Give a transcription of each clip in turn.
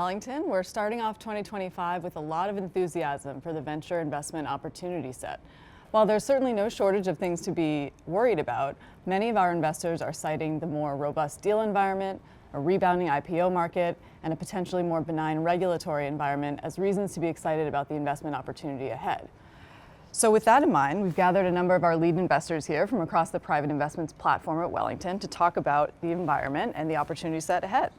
Wellington, we're starting off 2025 with a lot of enthusiasm for the venture investment opportunity set. While there's certainly no shortage of things to be worried about, many of our investors are citing the more robust deal environment, a rebounding IPO market, and a potentially more benign regulatory environment as reasons to be excited about the investment opportunity ahead. So with that in mind, we've gathered a number of our lead investors here from across the private investments platform at Wellington to talk about the environment and the opportunity set ahead.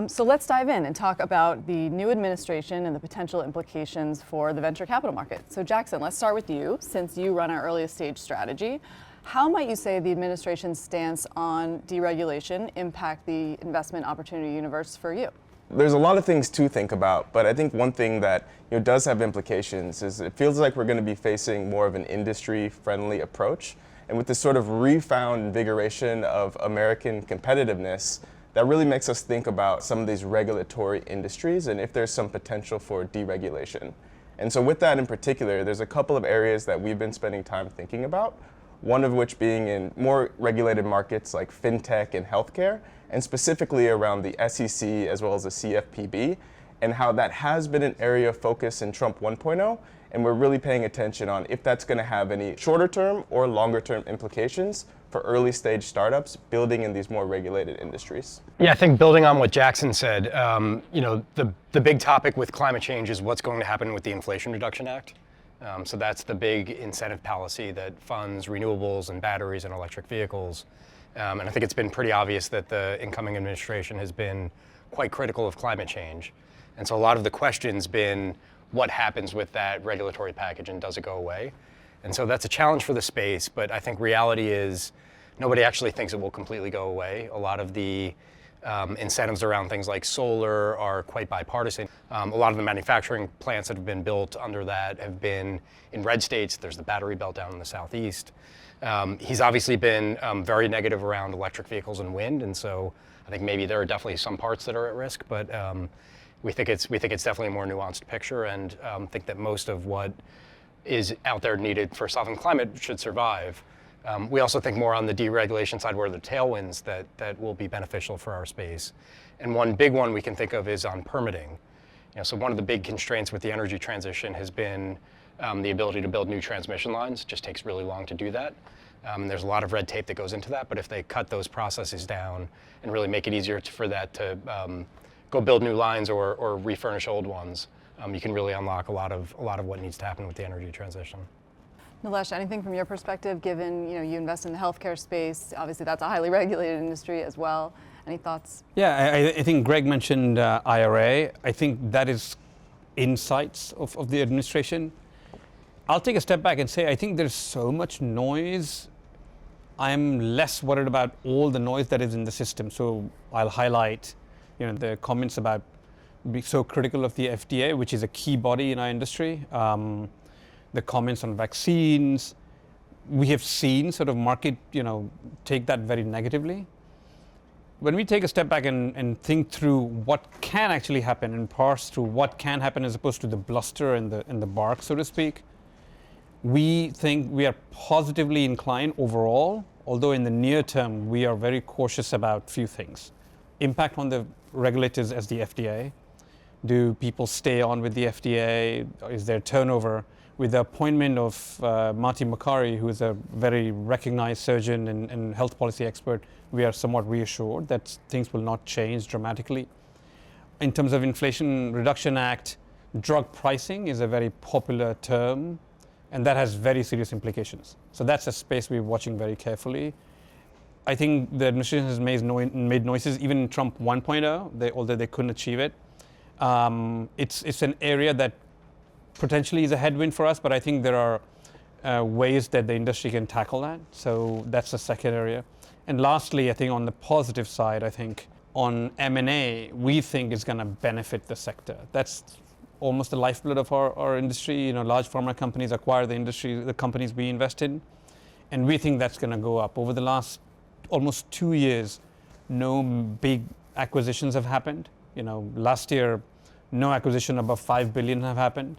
So let's dive in and talk about the new administration and the potential implications for the venture capital market. So Jackson, let's start with you, since you run our earliest stage strategy. How might you say the administration's stance on deregulation impact the investment opportunity universe for you? There's a lot of things to think about, but I think one thing that does have implications is it feels like we're going to be facing more of an industry-friendly approach. And with this sort of refound invigoration of American competitiveness, that really makes us think about some of these regulatory industries and if there's some potential for deregulation. And so with that in particular, there's a couple of areas that we've been spending time thinking about, one of which being in more regulated markets like fintech and healthcare, and specifically around the SEC as well as the CFPB, and how that has been an area of focus in Trump 1.0, and we're really paying attention on if that's going to have any shorter term or longer term implications for early stage startups building in these more regulated industries. Yeah, I think building on what Jackson said, the big topic with climate change is what's going to happen with the Inflation Reduction Act. So that's the big incentive policy that funds renewables and batteries and electric vehicles. And I think it's been pretty obvious that the incoming administration has been quite critical of climate change. And so a lot of the question's been what happens with that regulatory package and does it go away? And so that's a challenge for the space, but I think reality is nobody actually thinks it will completely go away. A lot of the incentives around things like solar are quite bipartisan. A lot of the manufacturing plants that have been built under that have been in red states. There's the battery belt down in the southeast. He's obviously been very negative around electric vehicles and wind, and so I think maybe there are definitely some parts that are at risk, but we think it's definitely a more nuanced picture, and think that most of what is out there needed for solving climate should survive. We also think more on the deregulation side where the tailwinds that will be beneficial for our space. And one big one we can think of is on permitting. So one of the big constraints with the energy transition has been the ability to build new transmission lines. It just takes really long to do that. There's a lot of red tape that goes into that, but if they cut those processes down and really make it easier for that to go build new lines or refurnish old ones, you can really unlock a lot of what needs to happen with the energy transition. Nilesh, anything from your perspective, given you invest in the healthcare space, obviously that's a highly regulated industry as well. Any thoughts? Yeah, I think Greg mentioned IRA. I think that is insights of the administration. I'll take a step back and say I think there's so much noise. I'm less worried about all the noise that is in the system. So I'll highlight the comments about being so critical of the FDA, which is a key body in our industry. The comments on vaccines, we have seen sort of market, take that very negatively. When we take a step back and think through what can actually happen and parse through what can happen as opposed to the bluster and the bark, so to speak, we think we are positively inclined overall, although in the near term, we are very cautious about a few things. Impact on the regulators as the FDA. Do people stay on with the FDA? Is there turnover? With the appointment of Marty Makary, who is a very recognized surgeon and health policy expert, we are somewhat reassured that things will not change dramatically. In terms of Inflation Reduction Act, drug pricing is a very popular term, and that has very serious implications. So that's a space we're watching very carefully. I think the administration has made noises, even in Trump 1.0, although they couldn't achieve it. It's an area that potentially is a headwind for us, but I think there are ways that the industry can tackle that. So that's the second area. And lastly, I think on the positive side, I think on M&A, we think is going to benefit the sector. That's almost the lifeblood of our industry. Large pharma companies acquire the companies we invest in, and we think that's going to go up. Over the last almost 2 years, no big acquisitions have happened. Last year, no acquisition above $5 billion have happened.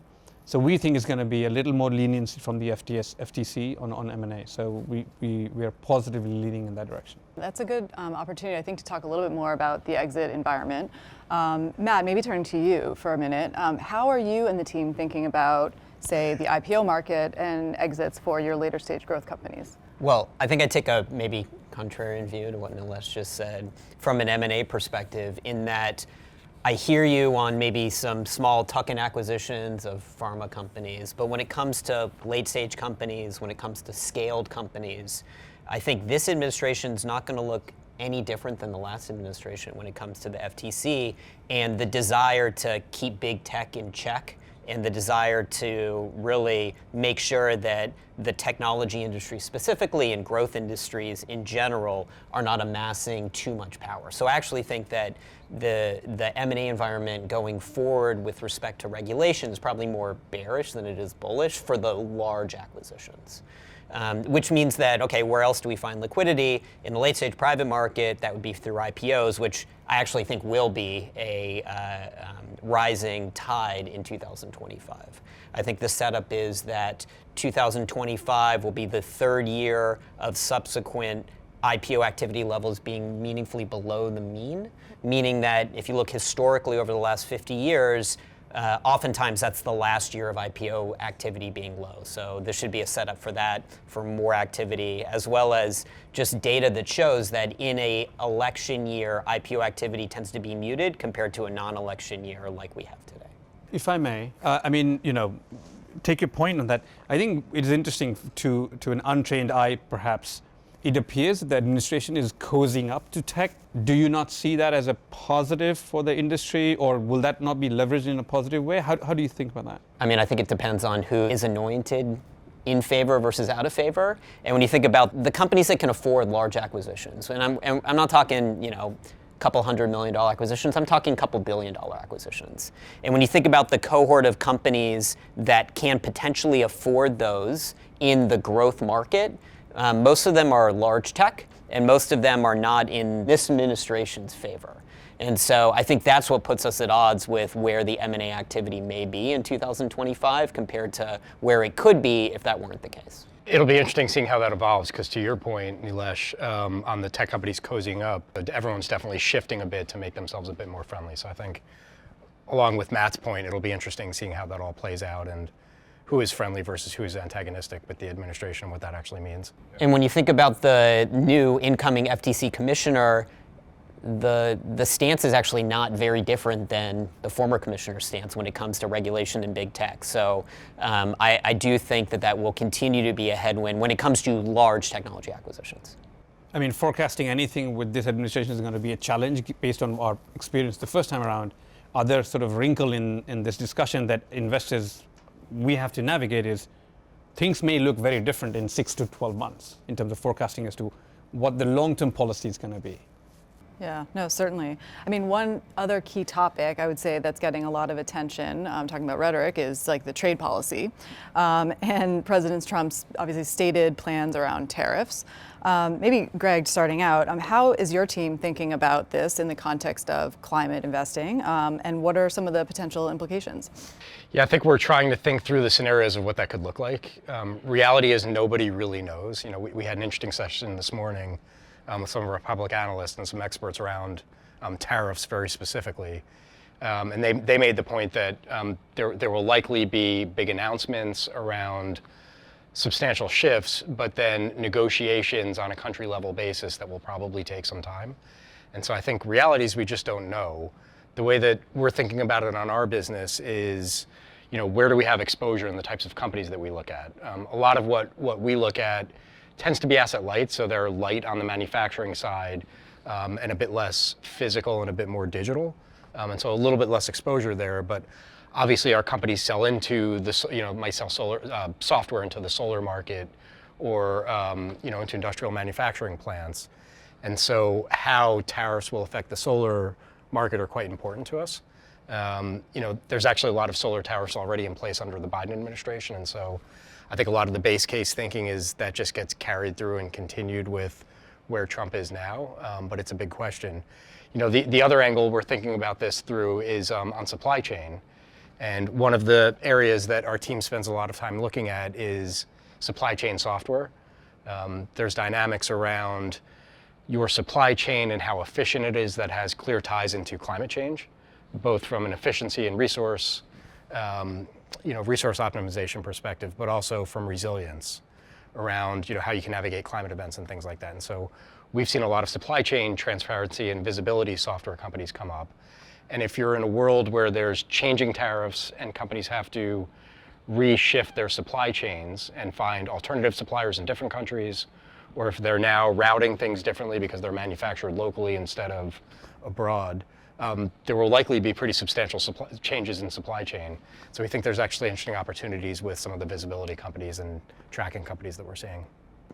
So we think it's going to be a little more leniency from the FTC on M&A. So we are positively leaning in that direction. That's a good opportunity, I think, to talk a little bit more about the exit environment. Matt, maybe turning to you for a minute. How are you and the team thinking about, say, the IPO market and exits for your later stage growth companies? Well, I think I take a maybe contrarian view to what Nilesh just said from an M&A perspective, in that I hear you on maybe some small tuck-in acquisitions of pharma companies, but when it comes to late-stage companies, when it comes to scaled companies, I think this administration's not going to look any different than the last administration when it comes to the FTC and the desire to keep big tech in check and the desire to really make sure that the technology industry specifically and growth industries in general are not amassing too much power. So I actually think that the M&A environment going forward with respect to regulation is probably more bearish than it is bullish for the large acquisitions. Which means that, okay, where else do we find liquidity? In the late stage private market, that would be through IPOs, which I actually think will be a rising tide in 2025. I think the setup is that 2025 will be the third year of subsequent IPO activity levels being meaningfully below the mean, meaning that if you look historically over the last 50 years, oftentimes that's the last year of IPO activity being low. So this should be a setup for that, for more activity, as well as just data that shows that in a election year, IPO activity tends to be muted compared to a non-election year like we have today. If I may, take your point on that. I think it is interesting to an untrained eye, perhaps. It appears that the administration is cozying up to tech. Do you not see that as a positive for the industry, or will that not be leveraged in a positive way? How do you think about that? I mean, I think it depends on who is anointed in favor versus out of favor. And when you think about the companies that can afford large acquisitions, and I'm not talking, couple $100 million acquisitions, I'm talking couple $1 billion acquisitions. And when you think about the cohort of companies that can potentially afford those in the growth market, most of them are large tech, and most of them are not in this administration's favor. And so I think that's what puts us at odds with where the M&A activity may be in 2025 compared to where it could be if that weren't the case. It'll be interesting seeing how that evolves, because to your point, Nilesh, on the tech companies cozying up, everyone's definitely shifting a bit to make themselves a bit more friendly. So I think, along with Matt's point, it'll be interesting seeing how that all plays out and who is friendly versus who is antagonistic with the administration and what that actually means. And when you think about the new incoming FTC commissioner, the stance is actually not very different than the former commissioner's stance when it comes to regulation in big tech. So I do think that will continue to be a headwind when it comes to large technology acquisitions. I mean, forecasting anything with this administration is going to be a challenge based on our experience the first time around. Other sort of wrinkle in this discussion that investors we have to navigate is things may look very different in 6 to 12 months in terms of forecasting as to what the long-term policy is going to be. Yeah, no, certainly. I mean, one other key topic I would say that's getting a lot of attention, talking about rhetoric, is like the trade policy. And President Trump's obviously stated plans around tariffs. Maybe Greg, starting out, how is your team thinking about this in the context of climate investing? And what are some of the potential implications? Yeah, I think we're trying to think through the scenarios of what that could look like. Reality is nobody really knows. We had an interesting session this morning with some of our public analysts and some experts around tariffs very specifically. And they made the point that there will likely be big announcements around substantial shifts, but then negotiations on a country level basis that will probably take some time. And so I think reality is we just don't know. The way that we're thinking about it on our business is, where do we have exposure in the types of companies that we look at? A lot of what we look at tends to be asset light, so they're light on the manufacturing side and a bit less physical and a bit more digital. And so a little bit less exposure there, but obviously our companies sell into might sell software into the solar market or into industrial manufacturing plants. And so how tariffs will affect the solar market are quite important to us. There's actually a lot of solar tariffs already in place under the Biden administration, and so I think a lot of the base case thinking is that just gets carried through and continued with where Trump is now, but it's a big question. The other angle we're thinking about this through is on supply chain. And one of the areas that our team spends a lot of time looking at is supply chain software. There's dynamics around your supply chain and how efficient it is that has clear ties into climate change, both from an efficiency and resource optimization perspective, but also from resilience around how you can navigate climate events and things like that. And so we've seen a lot of supply chain transparency and visibility software companies come up. And if you're in a world where there's changing tariffs and companies have to reshift their supply chains and find alternative suppliers in different countries, or if they're now routing things differently because they're manufactured locally instead of abroad, there will likely be pretty substantial changes in supply chain. So we think there's actually interesting opportunities with some of the visibility companies and tracking companies that we're seeing.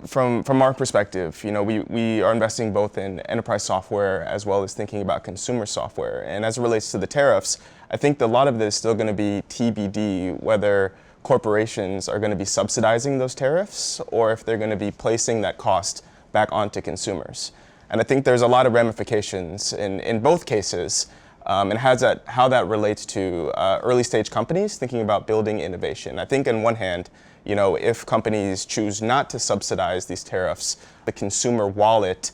From our perspective, we are investing both in enterprise software as well as thinking about consumer software. And as it relates to the tariffs, I think a lot of this is still going to be TBD, whether corporations are going to be subsidizing those tariffs or if they're going to be placing that cost back onto consumers. And I think there's a lot of ramifications in both cases, and how that relates to early stage companies thinking about building innovation. I think on one hand, if companies choose not to subsidize these tariffs, the consumer wallet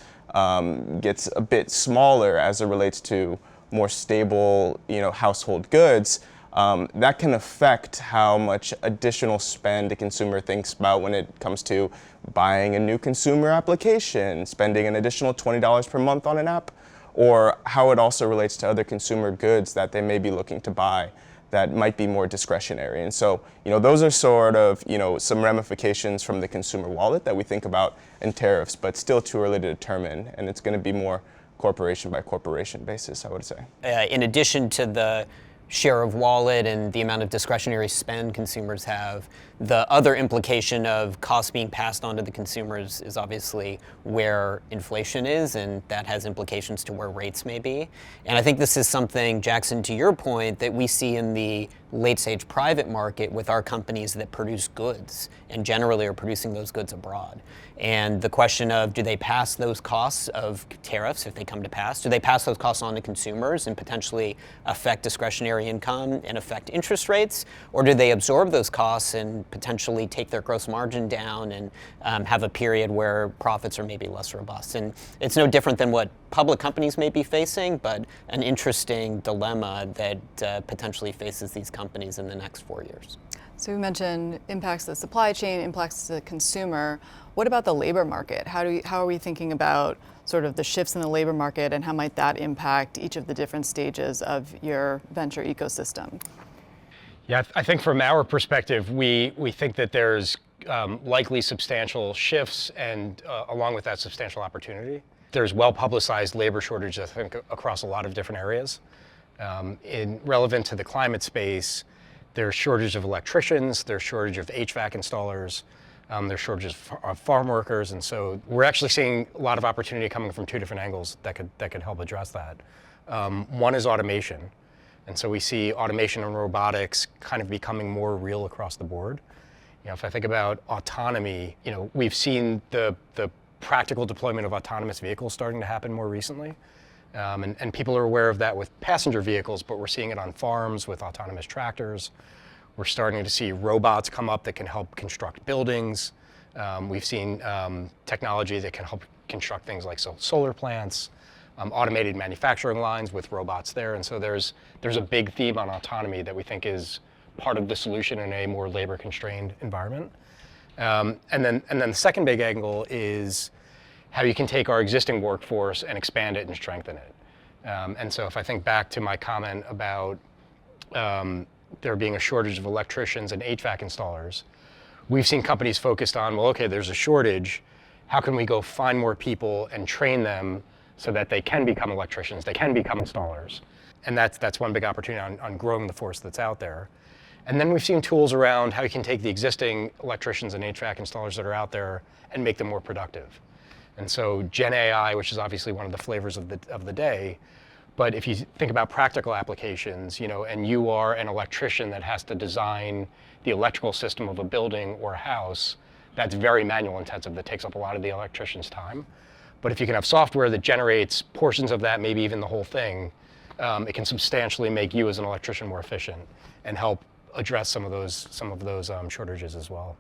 gets a bit smaller as it relates to more stable, household goods. That can affect how much additional spend a consumer thinks about when it comes to buying a new consumer application, spending an additional $20 per month on an app, or how it also relates to other consumer goods that they may be looking to buy that might be more discretionary. And so, those are sort of, some ramifications from the consumer wallet that we think about in tariffs, but still too early to determine. And it's going to be more corporation by corporation basis, I would say. In addition to the share of wallet and the amount of discretionary spend consumers have, the other implication of costs being passed on to the consumers is obviously where inflation is, and that has implications to where rates may be. And I think this is something, Jackson, to your point, that we see in the late stage private market with our companies that produce goods and generally are producing those goods abroad. And the question of, do they pass those costs of tariffs if they come to pass? Do they pass those costs on to consumers and potentially affect discretionary income and affect interest rates? Or do they absorb those costs and potentially take their gross margin down and have a period where profits are maybe less robust? And it's no different than what public companies may be facing, but an interesting dilemma that potentially faces these companies in the next 4 years. So we mentioned impacts to the supply chain, impacts to the consumer. What about the labor market? How are we thinking about sort of the shifts in the labor market, and how might that impact each of the different stages of your venture ecosystem? Yeah, I think from our perspective, we think that there's likely substantial shifts and along with that substantial opportunity. There's well-publicized labor shortages, I think, across a lot of different areas. Relevant to the climate space, there's shortage of electricians, there's shortage of HVAC installers, there's shortages of farm workers, and so we're actually seeing a lot of opportunity coming from two different angles that could help address that. One is automation, and so we see automation and robotics kind of becoming more real across the board. If I think about autonomy, we've seen the practical deployment of autonomous vehicles starting to happen more recently. And people are aware of that with passenger vehicles, but we're seeing it on farms with autonomous tractors. We're starting to see robots come up that can help construct buildings. We've seen technology that can help construct things like solar plants, automated manufacturing lines with robots there. And so there's a big theme on autonomy that we think is part of the solution in a more labor-constrained environment. And then the second big angle is how you can take our existing workforce and expand it and strengthen it. And so if I think back to my comment about there being a shortage of electricians and HVAC installers, we've seen companies focused on, well, okay, there's a shortage. How can we go find more people and train them so that they can become electricians, they can become installers? And that's one big opportunity on growing the force that's out there. And then we've seen tools around how you can take the existing electricians and HVAC installers that are out there and make them more productive. And so Gen AI, which is obviously one of the flavors of the day, but if you think about practical applications, and you are an electrician that has to design the electrical system of a building or a house, that's very manual intensive. That takes up a lot of the electrician's time. But if you can have software that generates portions of that, maybe even the whole thing, it can substantially make you as an electrician more efficient and help address some of those shortages as well.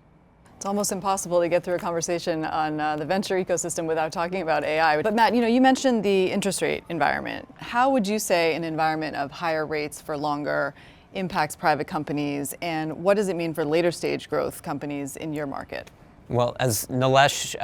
It's almost impossible to get through a conversation on the venture ecosystem without talking about AI. But Matt, you mentioned the interest rate environment. How would you say an environment of higher rates for longer impacts private companies, and what does it mean for later stage growth companies in your market? Well, as Nilesh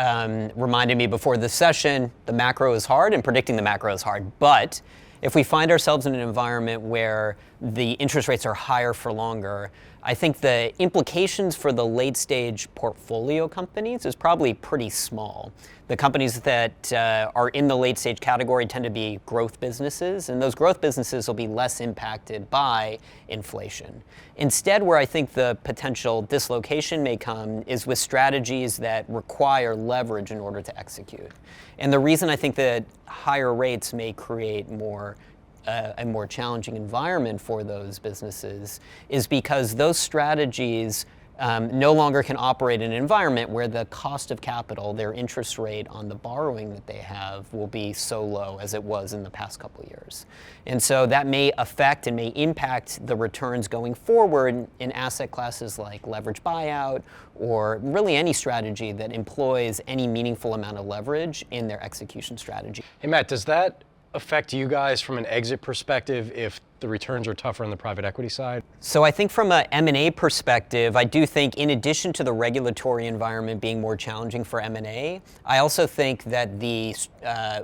reminded me before this session, the macro is hard and predicting the macro is hard. But if we find ourselves in an environment where the interest rates are higher for longer, I think the implications for the late stage portfolio companies is probably pretty small. The companies that are in the late stage category tend to be growth businesses, and those growth businesses will be less impacted by inflation. Instead, where I think the potential dislocation may come is with strategies that require leverage in order to execute. And the reason I think that higher rates may create a more challenging environment for those businesses is because those strategies no longer can operate in an environment where the cost of capital, their interest rate on the borrowing that they have, will be so low as it was in the past couple of years. And so that may affect and may impact the returns going forward in asset classes like leverage buyout, or really any strategy that employs any meaningful amount of leverage in their execution strategy. Hey Matt, does that affect you guys from an exit perspective if the returns are tougher on the private equity side? So I think from an M&A perspective, I do think in addition to the regulatory environment being more challenging for M&A, I also think that the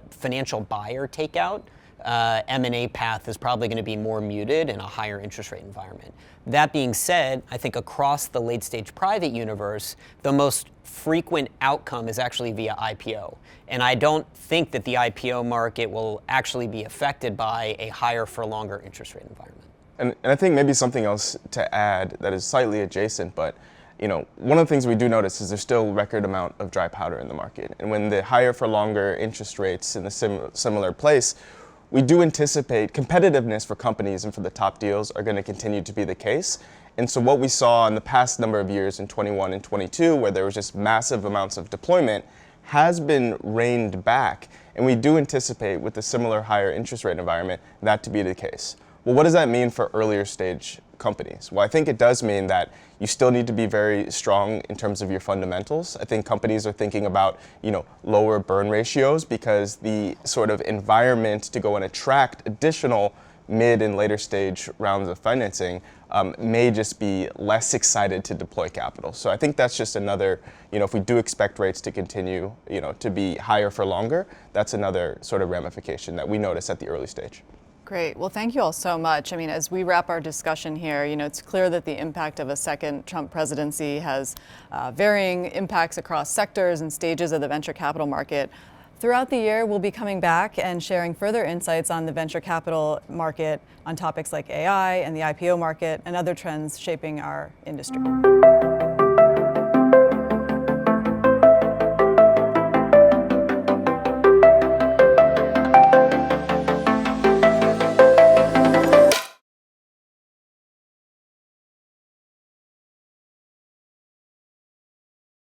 financial buyer takeout M&A path is probably going to be more muted in a higher interest rate environment. That being said, I think across the late stage private universe, the most frequent outcome is actually via IPO. And I don't think that the IPO market will actually be affected by a higher for longer interest rate environment. And I think maybe something else to add that is slightly adjacent, but one of the things we do notice is there's still a record amount of dry powder in the market. And when the higher for longer interest rates in a similar place, we do anticipate competitiveness for companies and for the top deals are going to continue to be the case. And so what we saw in the past number of years in 21 and 22, where there was just massive amounts of deployment, has been reined back. And we do anticipate with a similar higher interest rate environment that to be the case. Well, what does that mean for earlier stage companies? Well, I think it does mean that you still need to be very strong in terms of your fundamentals. I think companies are thinking about, lower burn ratios because the sort of environment to go and attract additional mid and later stage rounds of financing may just be less excited to deploy capital. So I think that's just another, if we do expect rates to continue, to be higher for longer, that's another sort of ramification that we notice at the early stage. Great. Well, thank you all so much. As we wrap our discussion here, it's clear that the impact of a second Trump presidency has varying impacts across sectors and stages of the venture capital market. Throughout the year, we'll be coming back and sharing further insights on the venture capital market on topics like AI and the IPO market and other trends shaping our industry.